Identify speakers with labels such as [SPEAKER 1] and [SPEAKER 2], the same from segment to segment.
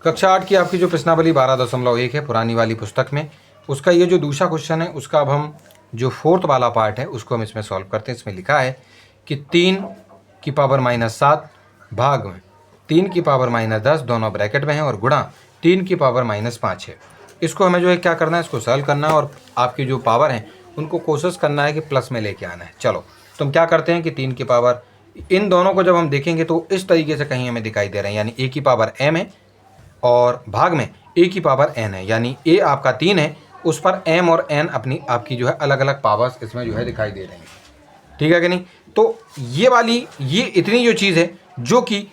[SPEAKER 1] कक्षा 8 की आपकी जो प्रश्नावली 12.1 है पुरानी वाली पुस्तक में, उसका ये जो दूसरा क्वेश्चन है उसका अब हम जो फोर्थ वाला पार्ट है उसको हम इसमें सॉल्व करते हैं। इसमें लिखा है कि 3 की पावर -7 भाग में 3 की पावर -10 दोनों ब्रैकेट में है और गुणा 3 की पावर -5 है। इसको हमें जो है क्या करना है, इसको सॉल्व करना है और आपकी जो पावर है उनको कोशिश करना है कि प्लस में लेके आना है। चलो तो हम क्या करते हैं कि 3 की पावर, इन दोनों को जब हम देखेंगे तो इस तरीके से कहीं हमें दिखाई दे रहे हैं, यानी a की पावर m है और भाग में a की पावर n है, यानी a आपका 3 है, उस पर m और n अपनी आपकी जो है अलग अलग पावर्स इसमें जो है दिखाई दे रही हैं। ठीक है कि नहीं? तो ये वाली ये इतनी जो चीज़ है जो कि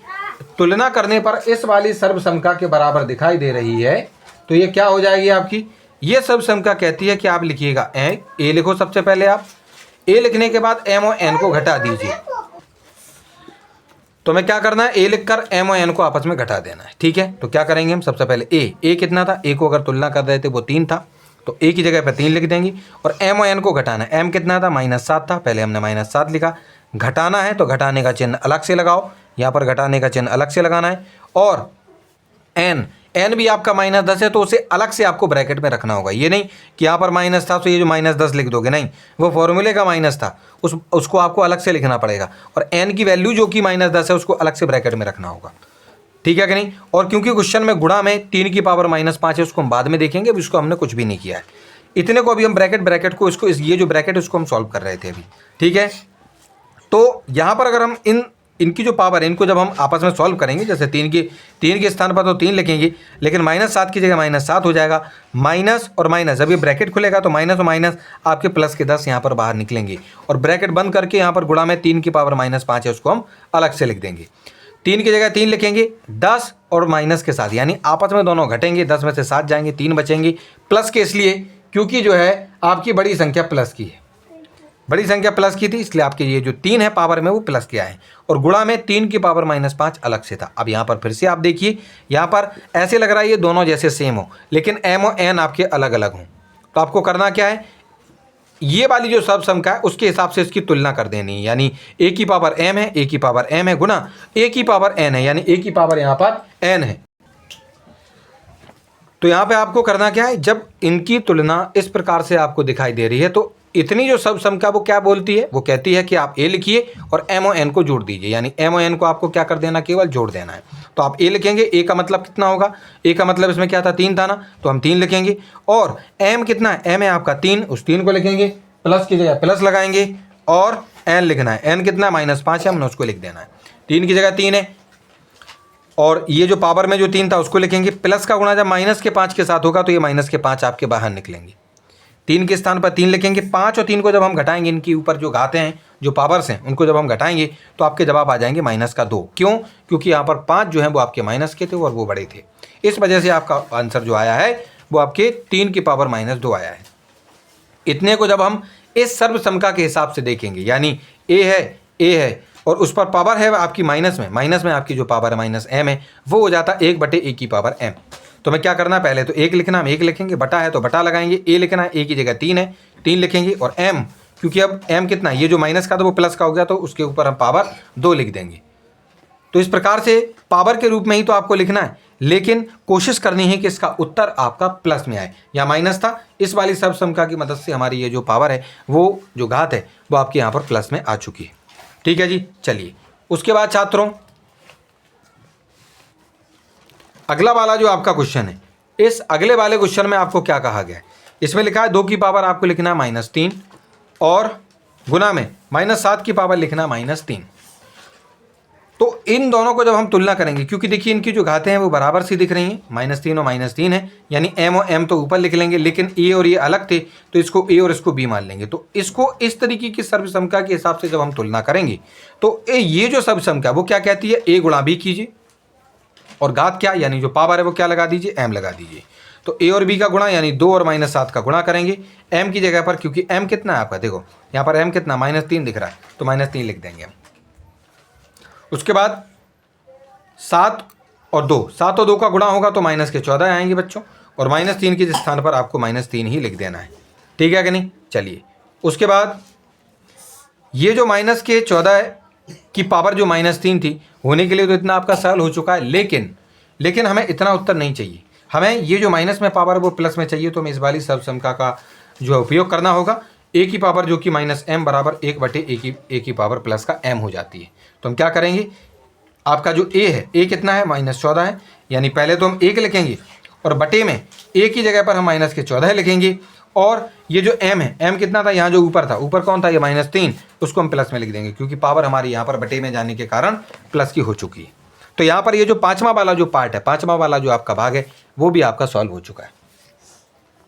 [SPEAKER 1] तुलना करने पर इस वाली सर्वसमका के बराबर दिखाई दे रही है, तो ये क्या हो जाएगी आपकी, ये सर्वसमका कहती है कि आप लिखिएगा ए लिखो सबसे पहले। आप ए लिखने के बाद m और n को घटा दीजिए। तो हमें क्या करना है, ए लिखकर m और n को आपस में घटा देना है। ठीक है, तो क्या करेंगे हम, सबसे पहले ए कितना था, ए को अगर तुलना कर रहे थे वो 3 था, तो ए की जगह पर 3 लिख देंगे और m और n को घटाना है। m कितना था, -7 था, पहले हमने -7 लिखा। घटाना है तो घटाने का चिन्ह अलग से लगाओ, यहाँ पर घटाने का चिन्ह अलग से लगाना है। और n भी आपका -10 है तो उसे अलग से आपको ब्रैकेट में रखना होगा। ये नहीं कि यहाँ पर माइनस था तो ये जो -10 लिख दोगे, नहीं, वो फॉर्मूले का माइनस था, उसको आपको अलग से लिखना पड़ेगा और n की वैल्यू जो कि -10 है उसको अलग से ब्रैकेट में रखना होगा। ठीक है कि नहीं? और क्योंकि क्वेश्चन में गुणा में 3 की पावर -5 है उसको हम बाद में देखेंगे, अभी उसको हमने कुछ भी नहीं किया है। इतने को अभी हम ब्रैकेट को इसको ये जो ब्रैकेट उसको हम सॉल्व कर रहे थे अभी। ठीक है, तो यहाँ पर अगर हम इनकी जो पावर है इनको जब हम आपस में सॉल्व करेंगे, जैसे 3 के स्थान पर तो 3 लिखेंगे, लेकिन -7 की जगह -7 हो जाएगा। माइनस और माइनस, जब ये ब्रैकेट खुलेगा तो माइनस और माइनस आपके प्लस के 10 यहाँ पर बाहर निकलेंगे और ब्रैकेट बंद करके यहाँ पर गुणा में 3 की पावर -5 है उसको हम अलग से लिख देंगे। 3 की जगह 3 लिखेंगे 10 और माइनस के साथ, यानी आपस में दोनों घटेंगे, 10 में से 7 जाएंगे, 3 बचेंगे। प्लस के इसलिए क्योंकि जो है आपकी बड़ी संख्या प्लस की है, बड़ी संख्या प्लस की थी, इसलिए आपके ये जो 3 है पावर में वो प्लस के आए और गुणा में 3 की पावर -5 अलग से था। अब यहाँ पर फिर से आप देखिए, यहाँ पर ऐसे लग रहा है ये दोनों जैसे सेम हो, लेकिन m और n आपके अलग अलग हों। तो आपको करना क्या है, ये वाली जो सर्वसमका है उसके हिसाब से इसकी तुलना कर देनी है, यानी a की पावर m है, a की पावर m है गुणा a की पावर n है, यानी a की पावर यहाँ पर n है। तो यहाँ पे आपको करना क्या है, जब इनकी तुलना इस प्रकार से आपको दिखाई दे रही है तो इतनी जो सर्वसमका वो क्या बोलती है, वो कहती है कि आप a लिखिए और m और n को जोड़ दीजिए, यानी m और n को आपको क्या कर देना, केवल जोड़ देना है। तो आप a लिखेंगे, a का मतलब कितना होगा, a का मतलब इसमें क्या था, 3 था ना, तो हम 3 लिखेंगे। और m कितना है, m है आपका 3, उस 3 को लिखेंगे, प्लस की जगह प्लस लगाएंगे और n लिखना है, n कितना है, -5 है, हमने उसको लिख देना है। 3 की जगह 3 है और ये जो पावर में जो 3 था उसको लिखेंगे। प्लस का गुणा जब -5 के साथ होगा तो ये -5 आपके बाहर निकलेंगे। 3 के स्थान पर 3 लिखेंगे। 5 और 3 को जब हम घटाएंगे, इनके ऊपर जो घाते हैं, जो पावर्स हैं, उनको जब हम घटाएंगे तो आपके जवाब आ जाएंगे -2। क्यों? क्योंकि यहाँ पर 5 जो हैं वो आपके माइनस के थे और वो बड़े थे, इस वजह से आपका आंसर जो आया है वो आपके 3 की पावर -2 आया है। इतने को जब हम इस सर्वसमका के हिसाब से देखेंगे, यानी a है और उस पर पावर है आपकी माइनस में आपकी जो पावर है -m है, वो हो जाता 1/a की पावर m। तो हमें क्या करना है, पहले तो 1 लिखना, हम 1 लिखेंगे, बटा है तो बटा लगाएंगे, a लिखना है, a की जगह 3 है, 3 लिखेंगे और m, क्योंकि अब m कितना है, ये जो माइनस का था वो प्लस का हो गया तो उसके ऊपर हम पावर 2 लिख देंगे। तो इस प्रकार से पावर के रूप में ही तो आपको लिखना है, लेकिन कोशिश करनी है कि इसका उत्तर आपका प्लस में आए, या माइनस था, इस वाली सर्वसमका की मदद से हमारी ये जो पावर है, वो जो घात है वो आपके यहाँ पर प्लस में आ चुकी है। ठीक है जी, चलिए उसके बाद छात्रों अगला वाला जो आपका क्वेश्चन है, इस अगले वाले क्वेश्चन में आपको क्या कहा गया है, इसमें लिखा है 2 की पावर आपको लिखना है -3 और गुना में -7 की पावर लिखना -3। तो इन दोनों को जब हम तुलना करेंगे, क्योंकि देखिए इनकी जो घातें हैं वो बराबर सी दिख रही हैं, -3 और -3 है, यानी m और m तो ऊपर लिख लेंगे, लेकिन a और ये अलग थे तो इसको a और इसको b मान लेंगे। तो इसको इस तरीके की सर्वसमका के हिसाब से जब हम तुलना करेंगे तो ये जो सर्वसमका वो क्या कहती है, a गुणा b कीजिए और घात क्या, यानी जो पावर है वो क्या लगा दीजिए, m लगा दीजिए। तो a और b का गुणा, यानी 2 और -7 का गुणा करेंगे m की जगह पर, क्योंकि m कितना है आपका, देखो यहाँ पर m कितना -3 दिख रहा है तो -3 लिख देंगे हम। उसके बाद 7 और 2 का गुणा होगा तो -14 आएंगे बच्चों, और -3 के स्थान पर आपको -3 ही लिख देना है। ठीक है कि नहीं? चलिए उसके बाद ये जो -14 की पावर जो -3 थी होने के लिए तो इतना आपका सरल हो चुका है, लेकिन हमें इतना उत्तर नहीं चाहिए, हमें ये जो माइनस में पावर वो प्लस में चाहिए। तो हमें इस वाली सर्वसम्यता का जो उपयोग करना होगा। ए की पावर जो कि माइनस एम बराबर 1/a की पावर प्लस का m हो जाती है। तो हम क्या करेंगे, आपका जो a है, a कितना है -14 है, यानी पहले तो हम 1 लिखेंगे और बटे में a की जगह पर हम -14 लिखेंगे। और ये जो m है, m कितना था, यहाँ जो ऊपर था, ऊपर कौन था, ये -3, उसको हम प्लस में लिख देंगे क्योंकि पावर हमारी यहाँ पर बटे में जाने के कारण प्लस की हो चुकी है। तो यहाँ पर ये जो पाँचवा वाला जो पार्ट है, पाँचवा वाला जो आपका भाग है, वो भी आपका सॉल्व हो चुका है।